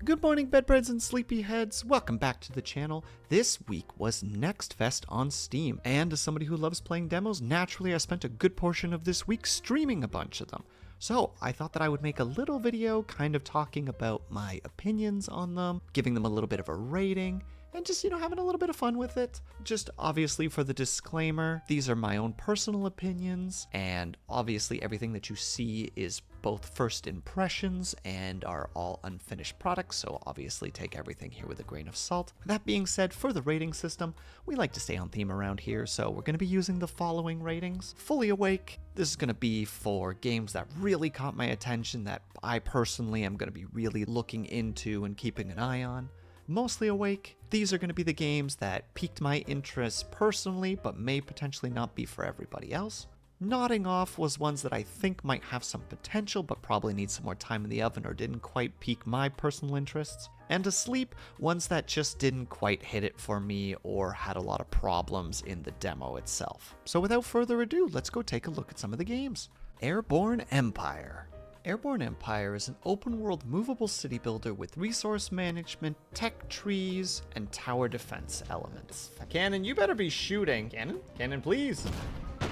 Good morning, bedbreads and sleepyheads. Welcome back to the channel. This week was Nextfest on Steam, and as somebody who loves playing demos, naturally I spent a good portion of this week streaming a bunch of them. So I thought that I would make a little video kind of talking about my opinions on them, giving them a little bit of a rating, and just, having a little bit of fun with it. Just obviously for the disclaimer, these are my own personal opinions, and obviously everything that you see is both first impressions and are all unfinished products, so obviously take everything here with a grain of salt. That being said, for the rating system, we like to stay on theme around here, so we're going to be using the following ratings. Fully Awake, this is going to be for games that really caught my attention, that I personally am going to be really looking into and keeping an eye on. Mostly Awake, these are going to be the games that piqued my interest personally, but may potentially not be for everybody else. Nodding Off was ones that I think might have some potential, but probably need some more time in the oven or didn't quite pique my personal interests. And Asleep, ones that just didn't quite hit it for me or had a lot of problems in the demo itself. So without further ado, let's go take a look at some of the games. Airborne Empire. Airborne Empire is an open-world movable city builder with resource management, tech trees, and tower defense elements. Cannon, you better be shooting. Cannon? Cannon, please.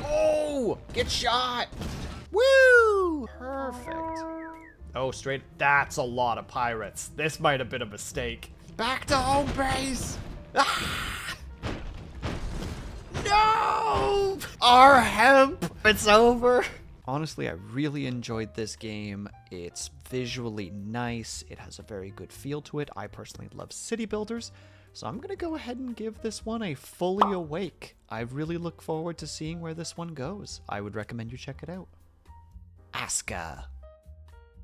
Oh! Get shot! Woo! Perfect. Oh, straight. That's a lot of pirates. This might have been a mistake. Back to home base! Ah! No! Our hemp! It's over! Honestly, I really enjoyed this game. It's visually nice. It has a very good feel to it. I personally love city builders, so I'm going to go ahead and give this one a Fully Awake. I really look forward to seeing where this one goes. I would recommend you check it out. ASKA.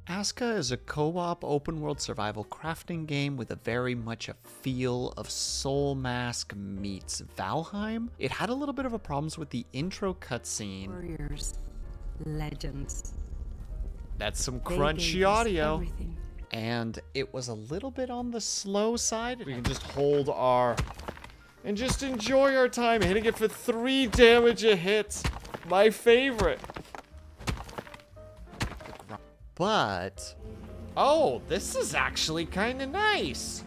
ASKA is a co-op open-world survival crafting game with a very much a feel of Soul Mask meets Valheim. It had a little bit of a problems with the intro cutscene. Warriors. Legends. That's some crunchy audio. And it was a little bit on the slow side. We can just hold R and just enjoy our time hitting it for 3 damage a hit. My favorite. But, oh, this is actually kind of nice.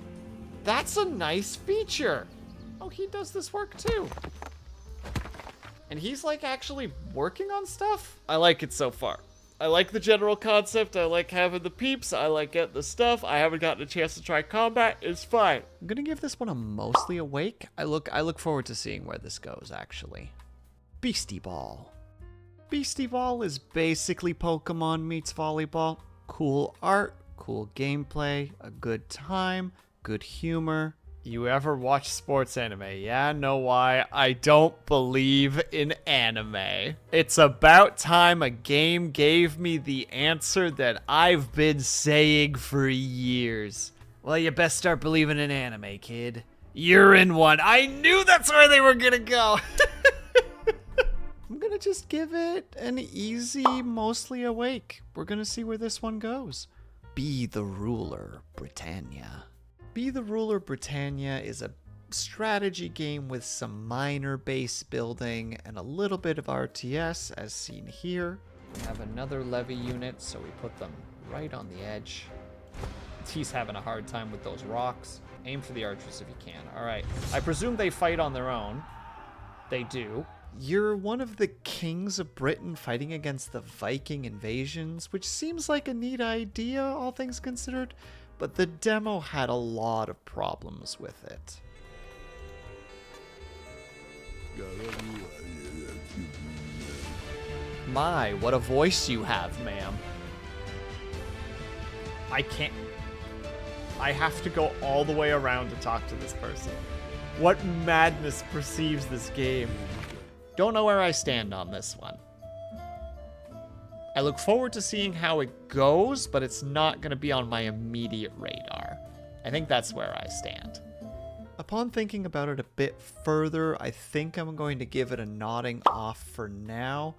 That's a nice feature. Oh, he does this work too. And he's like actually working on stuff. I like it so far. I like the general concept. I like having the peeps. I like getting the stuff. I haven't gotten a chance to try combat. It's fine. I'm gonna give this one a Mostly Awake. I look forward to seeing where this goes actually. BeastieBall. BeastieBall is basically Pokemon meets volleyball. Cool art, cool gameplay, a good time, good humor. You ever watch sports anime? Yeah, know why? I don't believe in anime. It's about time a game gave me the answer that I've been saying for years. Well, you best start believing in anime, kid. You're in one. I knew that's where they were gonna go. I'm gonna just give it an easy, Mostly Awake. We're gonna see where this one goes. Be the Ruler, Britanna. Be the Ruler Britannia is a strategy game with some minor base building and a little bit of RTS as seen here. We have another levy unit, so we put them right on the edge. He's having a hard time with those rocks. Aim for the archers if you can. All right. I presume they fight on their own. They do. You're one of the kings of Britain fighting against the Viking invasions, which seems like a neat idea, all things considered. But the demo had a lot of problems with it. My, what a voice you have, ma'am. I can't... I have to go all the way around to talk to this person. What madness perceives this game? Don't know where I stand on this one. I look forward to seeing how it goes, but it's not going to be on my immediate radar. I think that's where I stand. Upon thinking about it a bit further, I think I'm going to give it a nodding off for now.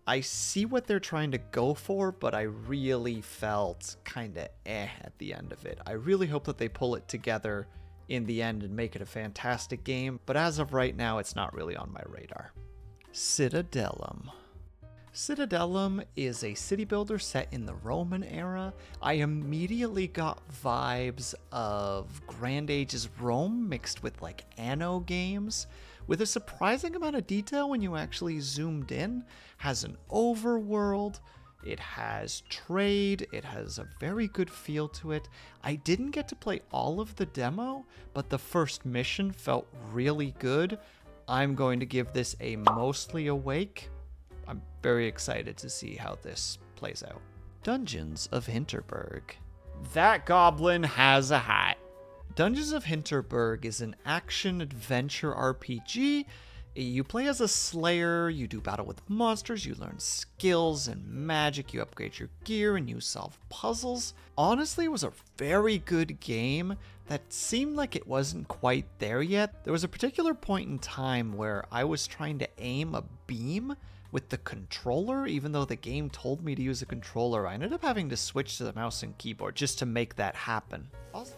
I see what they're trying to go for, but I really felt kind of at the end of it. I really hope that they pull it together in the end and make it a fantastic game, but as of right now, it's not really on my radar. Citadelum. Citadelum is a city builder set in the Roman era. I immediately got vibes of Grand Ages Rome mixed with like Anno games, with a surprising amount of detail when you actually zoomed in. Has an overworld, it has trade, it has a very good feel to it. I didn't get to play all of the demo, but the first mission felt really good. I'm going to give this a mostly awake. I'm very excited to see how this plays out. Dungeons of Hinterberg. That goblin has a hat. Dungeons of Hinterberg is an action-adventure RPG. You play as a slayer, you do battle with monsters, you learn skills and magic, you upgrade your gear, and you solve puzzles. Honestly, it was a very good game that seemed like it wasn't quite there yet. There was a particular point in time where I was trying to aim a beam with the controller, even though the game told me to use a controller. I ended up having to switch to the mouse and keyboard just to make that happen.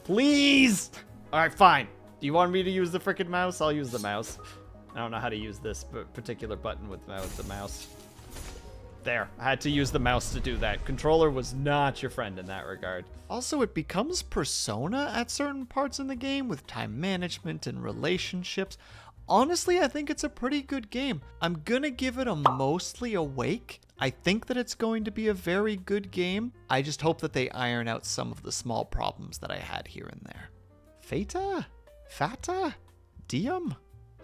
Please! Alright, fine. Do you want me to use the frickin' mouse? I'll use the mouse. I don't know how to use this particular button with the mouse. There, I had to use the mouse to do that. Controller was not your friend in that regard. Also, it becomes Persona at certain parts in the game with time management and relationships. Honestly, I think it's a pretty good game. I'm gonna give it a mostly awake. I think that it's going to be a very good game. I just hope that they iron out some of the small problems that I had here and there. Fata Deum?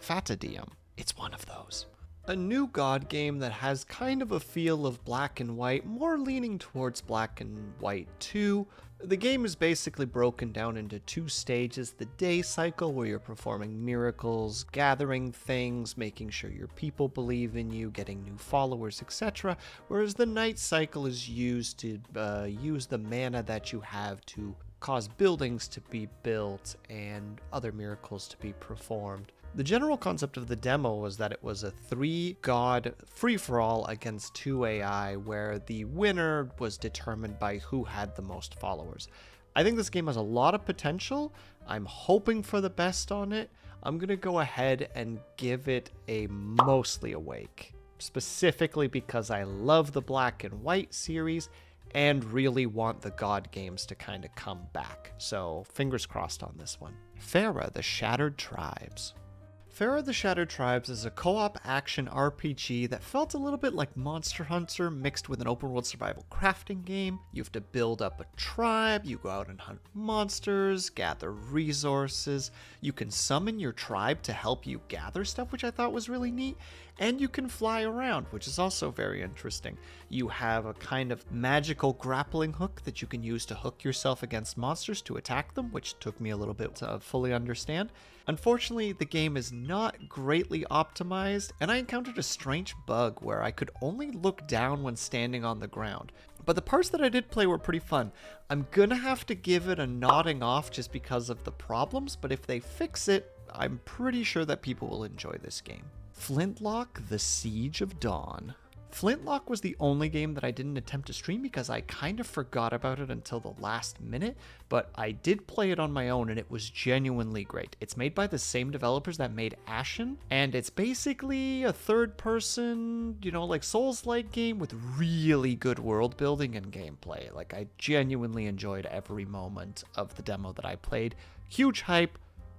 Fata Deum. It's one of those. A new god game that has kind of a feel of black and white, more leaning towards black and white too. The game is basically broken down into 2 stages. The day cycle, where you're performing miracles, gathering things, making sure your people believe in you, getting new followers, etc. Whereas the night cycle is used to use the mana that you have to cause buildings to be built and other miracles to be performed. The general concept of the demo was that it was a 3-god free-for-all against 2 AI, where the winner was determined by who had the most followers. I think this game has a lot of potential. I'm hoping for the best on it. I'm going to go ahead and give it a mostly awake, specifically because I love the Black and White series and really want the god games to kind of come back. So fingers crossed on this one. FERA, the Shattered Tribes. FERA the Shattered Tribes is a co-op action RPG that felt a little bit like Monster Hunter mixed with an open world survival crafting game. You have to build up a tribe, you go out and hunt monsters, gather resources. You can summon your tribe to help you gather stuff, which I thought was really neat. And you can fly around, which is also very interesting. You have a kind of magical grappling hook that you can use to hook yourself against monsters to attack them, which took me a little bit to fully understand. Unfortunately, the game is not greatly optimized, and I encountered a strange bug where I could only look down when standing on the ground. But the parts that I did play were pretty fun. I'm gonna have to give it a nodding off just because of the problems, but if they fix it, I'm pretty sure that people will enjoy this game. Flintlock, The Siege of Dawn. Flintlock was the only game that I didn't attempt to stream because I kind of forgot about it until the last minute, but I did play it on my own and it was genuinely great. It's made by the same developers that made Ashen, and it's basically a third-person, like Souls-like game with really good world building and gameplay. Like, I genuinely enjoyed every moment of the demo that I played. Huge hype,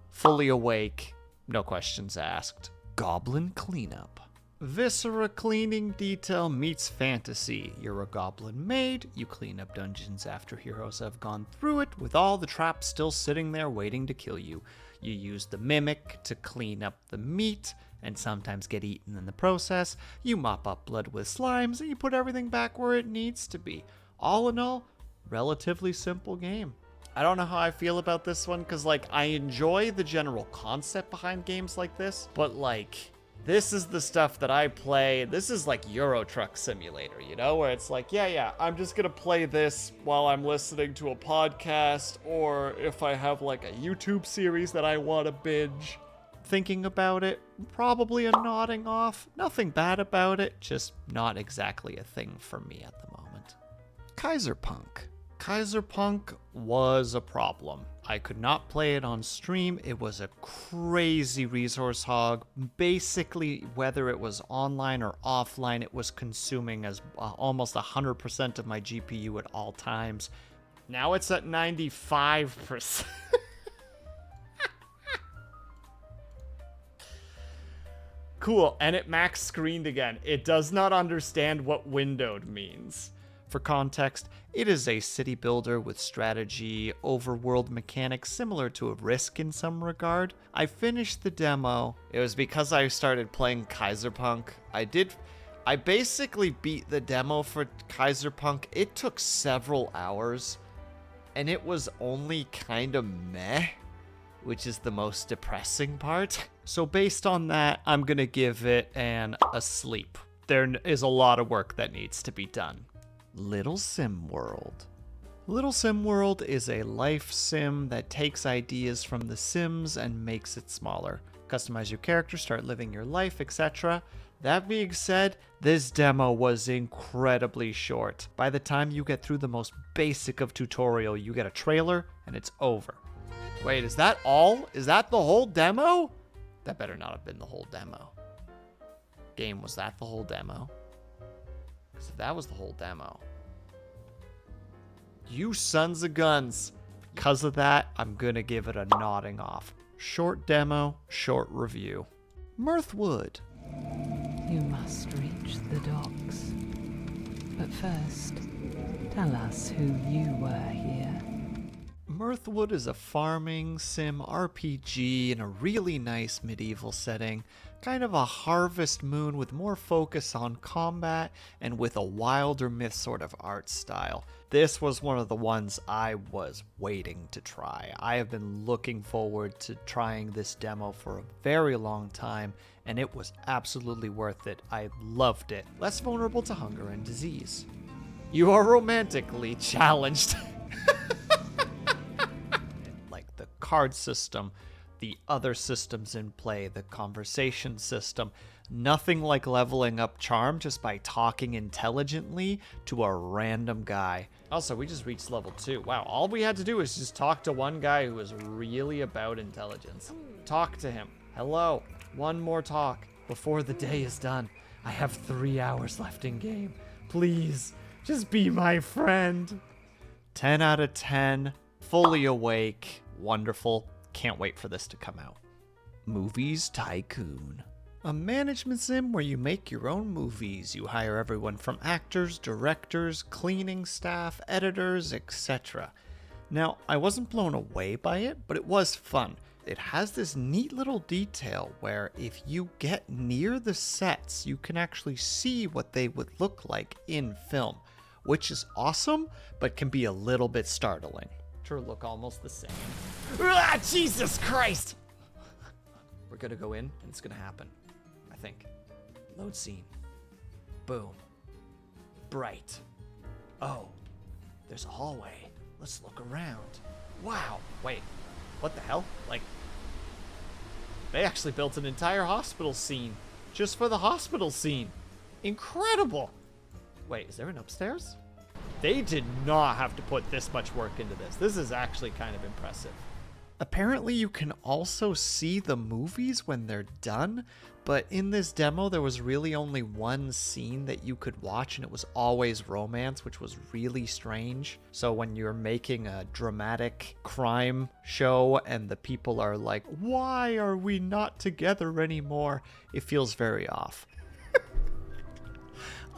fully awake, no questions asked. Goblin Cleanup. Viscera cleaning detail meets fantasy. You're a goblin maid, you clean up dungeons after heroes have gone through it, with all the traps still sitting there waiting to kill you. You use the mimic to clean up the meat, and sometimes get eaten in the process. You mop up blood with slimes, and you put everything back where it needs to be. All in all, relatively simple game. I don't know how I feel about this one, because, I enjoy the general concept behind games like this, but, this is the stuff that I play. This is like Euro Truck Simulator, where it's like, yeah, I'm just gonna play this while I'm listening to a podcast, or if I have, a YouTube series that I want to binge. Thinking about it, probably a nodding off. Nothing bad about it, just not exactly a thing for me at the moment. Kaiserpunk. Kaiserpunk was a problem. I could not play it on stream. It was a crazy resource hog. Basically, whether it was online or offline, it was consuming as almost 100% of my GPU at all times. Now it's at 95%. Cool, and it max screened again. It does not understand what windowed means. For context, it is a city builder with strategy, overworld mechanics similar to a Risk in some regard. I finished the demo. It was because I started playing Kaiserpunk. I basically beat the demo for Kaiserpunk. It took several hours, and it was only kind of meh, which is the most depressing part. So based on that, I'm gonna give it a sleep. There is a lot of work that needs to be done. Little Sim World. Little Sim World is a life sim that takes ideas from The Sims and makes it smaller. Customize your character, start living your life, etc. That being said, this demo was incredibly short. By the time you get through the most basic of tutorial, you get a trailer and it's over. Wait, is that all? Is that the whole demo? That better not have been the whole demo. Game, was that the whole demo? Because if that was the whole demo, you sons of guns. Because of that, I'm gonna give it a nodding off. Short demo, short review. Mirthwood. You must reach the docks. But first, tell us who you were here. Mirthwood is a farming sim RPG in a really nice medieval setting. Kind of a Harvest Moon with more focus on combat and with a wilder myth sort of art style. This was one of the ones I was waiting to try. I have been looking forward to trying this demo for a very long time, and it was absolutely worth it. I loved it. Less vulnerable to hunger and disease. you are romantically challenged. Like the card system, the other systems in play, the conversation system. Nothing like leveling up charm just by talking intelligently to a random guy. Also, we just reached level 2. Wow, all we had to do is just talk to one guy who was really about intelligence. Talk to him. Hello. One more talk before the day is done. I have 3 hours left in game. Please, just be my friend. 10 out of 10. Fully awake. Wonderful. Can't wait for this to come out. Movies Tycoon. A management sim where you make your own movies. You hire everyone from actors, directors, cleaning staff, editors, etc. Now, I wasn't blown away by it, but it was fun. It has this neat little detail where if you get near the sets, you can actually see what they would look like in film, which is awesome, but can be a little bit startling. Sure, look almost the same. Ah, Jesus Christ! We're gonna go in, and it's gonna happen. I think. Load scene. Boom. Bright. Oh, there's a hallway. Let's look around. Wow. Wait. What the hell? Like, they actually built an entire hospital scene just for the hospital scene. Incredible. Wait, is there an upstairs? They did not have to put this much work into this. This is actually kind of impressive. Apparently you can also see the movies when they're done, but in this demo there was really only one scene that you could watch, and it was always romance, which was really strange. So when you're making a dramatic crime show and the people are like, why are we not together anymore? It feels very off.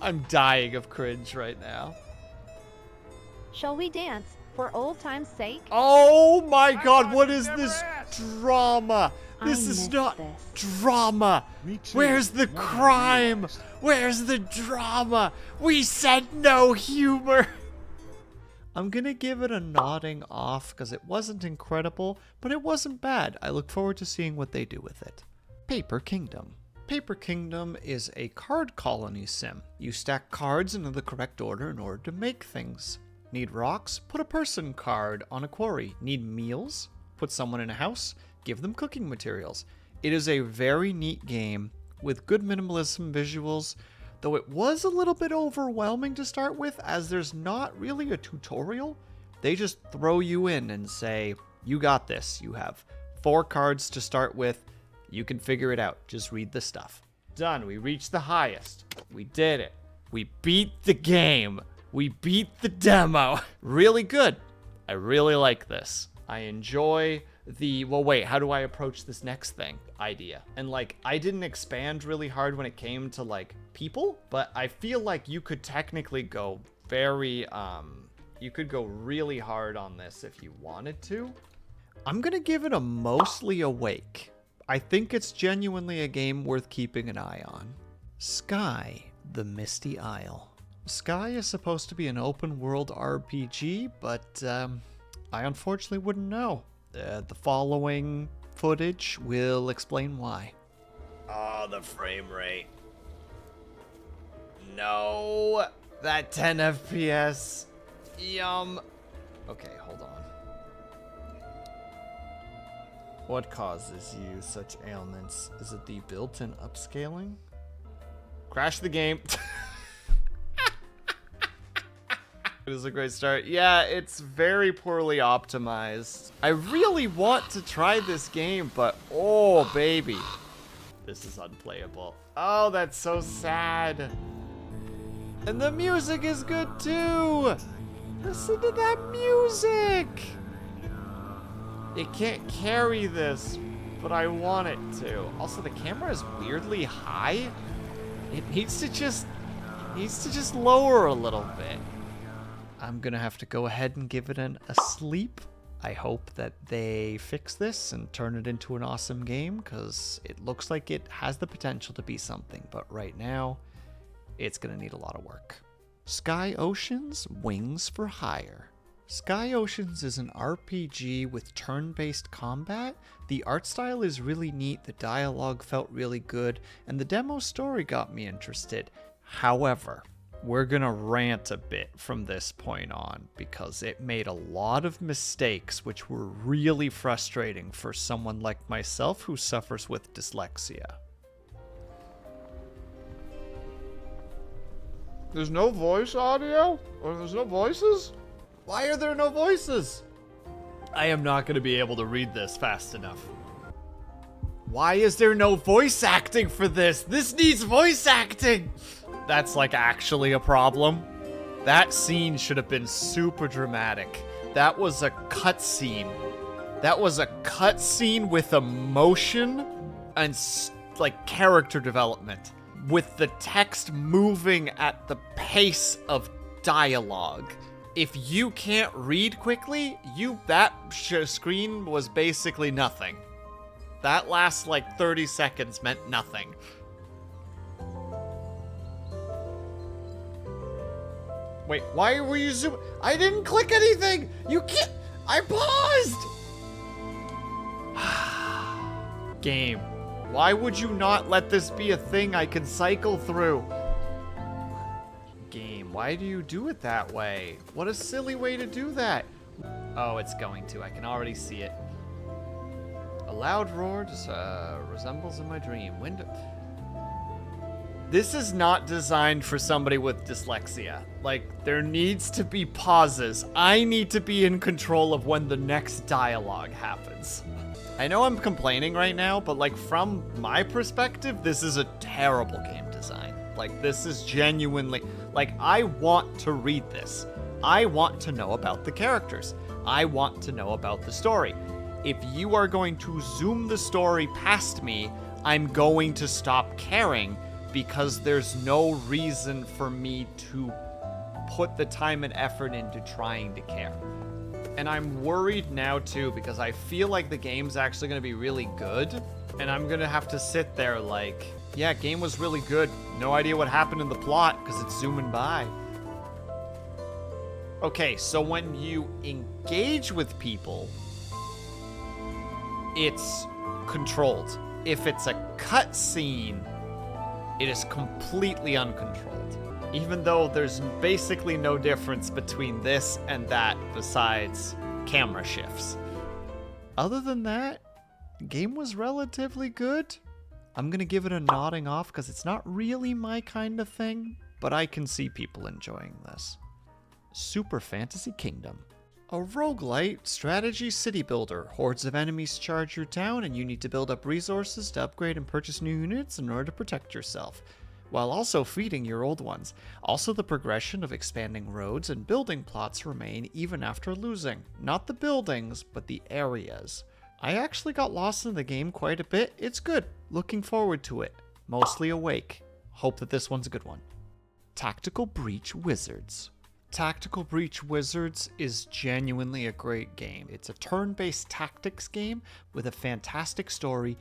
I'm dying of cringe right now. Shall we dance for old time's sake? Oh my god, what is this drama? This is missed not this. drama. Where's the crime? Where's the drama? We said no humor. I'm gonna give it a nodding off because it wasn't incredible, but it wasn't bad. I look forward to seeing what they do with it. Paper Kingdom. Paper Kingdom is a card colony sim. You stack cards into the correct order in order to make things. Need rocks? Put a person card on a quarry. Need meals? Put someone in a house? Give them cooking materials. It is a very neat game with good minimalism visuals, though it was a little bit overwhelming to start with as there's not really a tutorial. They just throw you in and say, You got this. You have 4 cards to start with. You can figure it out. Just read the stuff. Done. We reached the highest. We did it. We beat the game. We beat the demo. Really good. I really like this. I enjoy the, well, wait, how do I approach this next thing idea? And like, I didn't expand really hard when it came to like people, but I feel like you could technically go very, you could go really hard on this if you wanted to. I'm gonna give it a mostly awake. I think it's genuinely a game worth keeping an eye on. Skye, the Misty Isle. Skye is supposed to be an open world RPG, but I unfortunately wouldn't know. The following footage will explain why. Oh, the frame rate. No, that 10 FPS. Yum. Okay, hold on. What causes you such ailments? Is it the built-in upscaling? Crash the game. It is a great start. Yeah, it's very poorly optimized. I really want to try this game, but oh, baby. This is unplayable. Oh, that's so sad. And the music is good too. Listen to that music. It can't carry this, but I want it to. Also, the camera is weirdly high. It needs to just lower a little bit. I'm gonna have to go ahead and give it a sleep. I hope that they fix this and turn it into an awesome game, because it looks like it has the potential to be something, but right now, it's gonna need a lot of work. Sky Oceans Wings for Hire. Sky Oceans is an RPG with turn-based combat. The art style is really neat, the dialogue felt really good, and the demo story got me interested. However, we're gonna rant a bit from this point on because it made a lot of mistakes which were really frustrating for someone like myself who suffers with dyslexia. There's no voice audio? Or there's no voices? Why are there no voices? I am not going to be able to read this fast enough. Why is there no voice acting for this? This needs voice acting! That's like actually a problem. That scene should have been super dramatic. That was a cutscene. That was a cutscene with emotion and like character development, with the text moving at the pace of dialogue. If you can't read quickly, that screen was basically nothing. That last like 30 seconds meant nothing. Wait, why were you zooming? I didn't click anything! You can't. I paused! Game, why would you not let this be a thing I can cycle through? Game, why do you do it that way? What a silly way to do that. Oh, it's going to. I can already see it. A loud roar just resembles in my dream. This is not designed for somebody with dyslexia. Like, there needs to be pauses. I need to be in control of when the next dialogue happens. I know I'm complaining right now, but like from my perspective, this is a terrible game design. Like, this is genuinely, like, I want to read this. I want to know about the characters. I want to know about the story. If you are going to zoom the story past me, I'm going to stop caring, because there's no reason for me to put the time and effort into trying to care. And I'm worried now too, because I feel like the game's actually gonna be really good, and I'm gonna have to sit there like, yeah, game was really good. No idea what happened in the plot, because it's zooming by. Okay, so when you engage with people, it's controlled. If it's a cutscene, it is completely uncontrolled. Even though there's basically no difference between this and that besides camera shifts. Other than that, the game was relatively good. I'm gonna give it a nodding off because it's not really my kind of thing, but I can see people enjoying this. Super Fantasy Kingdom. A roguelite strategy city builder. Hordes of enemies charge your town, and you need to build up resources to upgrade and purchase new units in order to protect yourself, while also feeding your old ones. Also, the progression of expanding roads and building plots remain even after losing. Not the buildings, but the areas. I actually got lost in the game quite a bit. It's good. Looking forward to it. Mostly awake. Hope that this one's a good one. Tactical Breach Wizards. Tactical Breach Wizards is genuinely a great game. It's a turn-based tactics game with a fantastic story.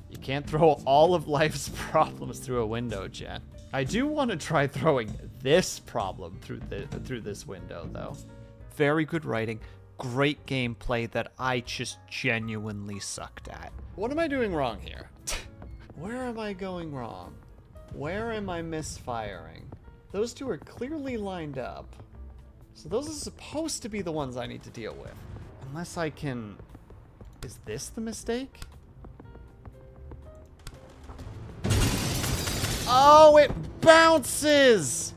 You can't throw all of life's problems through a window, Jen. I do want to try throwing this problem through this window, though. Very good writing, great gameplay that I just genuinely sucked at. What am I doing wrong here? Where am I going wrong? Where am I misfiring? Those two are clearly lined up. So those are supposed to be the ones I need to deal with. Unless I can... Is this the mistake? Oh, it bounces!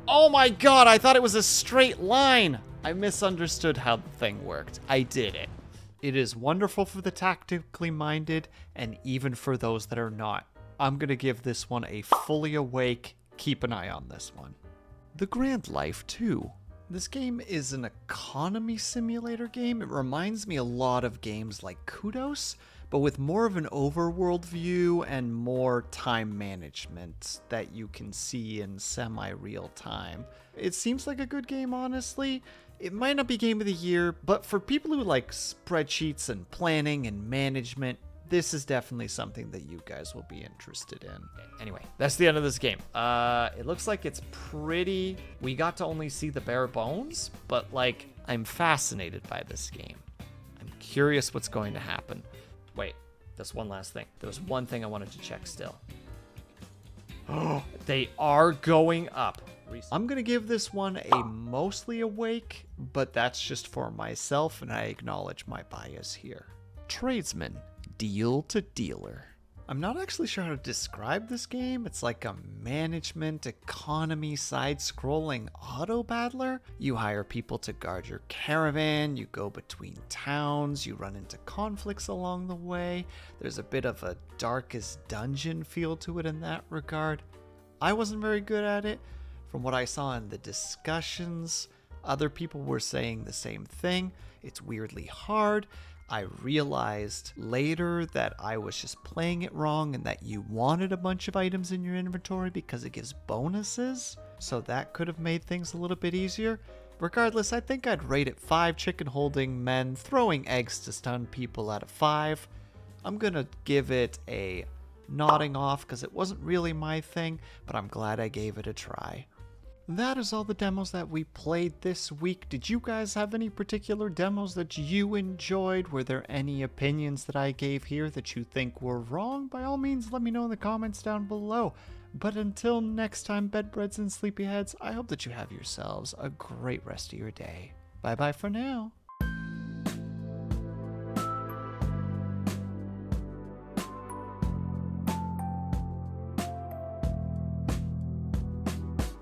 Oh my god, I thought it was a straight line. I misunderstood how the thing worked. I did it. It is wonderful for the tactically minded, and even for those that are not. I'm gonna give this one a fully awake. Keep an eye on this one. The Grand Life 2. This game is an economy simulator game. It reminds me a lot of games like Kudos, but with more of an overworld view and more time management that you can see in semi-real time. It seems like a good game, honestly. It might not be Game of the Year, but for people who like spreadsheets and planning and management, this is definitely something that you guys will be interested in. Anyway, that's the end of this game. It looks like it's pretty... We got to only see the bare bones, but like, I'm fascinated by this game. I'm curious what's going to happen. Wait, there's one last thing. There was one thing I wanted to check still. Oh, they are going up. I'm gonna give this one a mostly awake, but that's just for myself, and I acknowledge my bias here. Tradesman. Deal to Dealer. I'm not actually sure how to describe this game. It's like a management economy side-scrolling auto battler. You hire people to guard your caravan, you go between towns, you run into conflicts along the way. There's a bit of a Darkest Dungeon feel to it in that regard. I wasn't very good at it. From what I saw in the discussions, other people were saying the same thing. It's weirdly hard. I realized later that I was just playing it wrong and that you wanted a bunch of items in your inventory because it gives bonuses, so that could have made things a little bit easier. Regardless, I think I'd rate it 5 chicken holding men throwing eggs to stun people out of 5. I'm gonna give it a nodding off because it wasn't really my thing, but I'm glad I gave it a try. That is all the demos that we played this week. Did you guys have any particular demos that you enjoyed? Were there any opinions that I gave here that you think were wrong? By all means, let me know in the comments down below. But until next time, bedbreads and sleepyheads, I hope that you have yourselves a great rest of your day. Bye bye for now.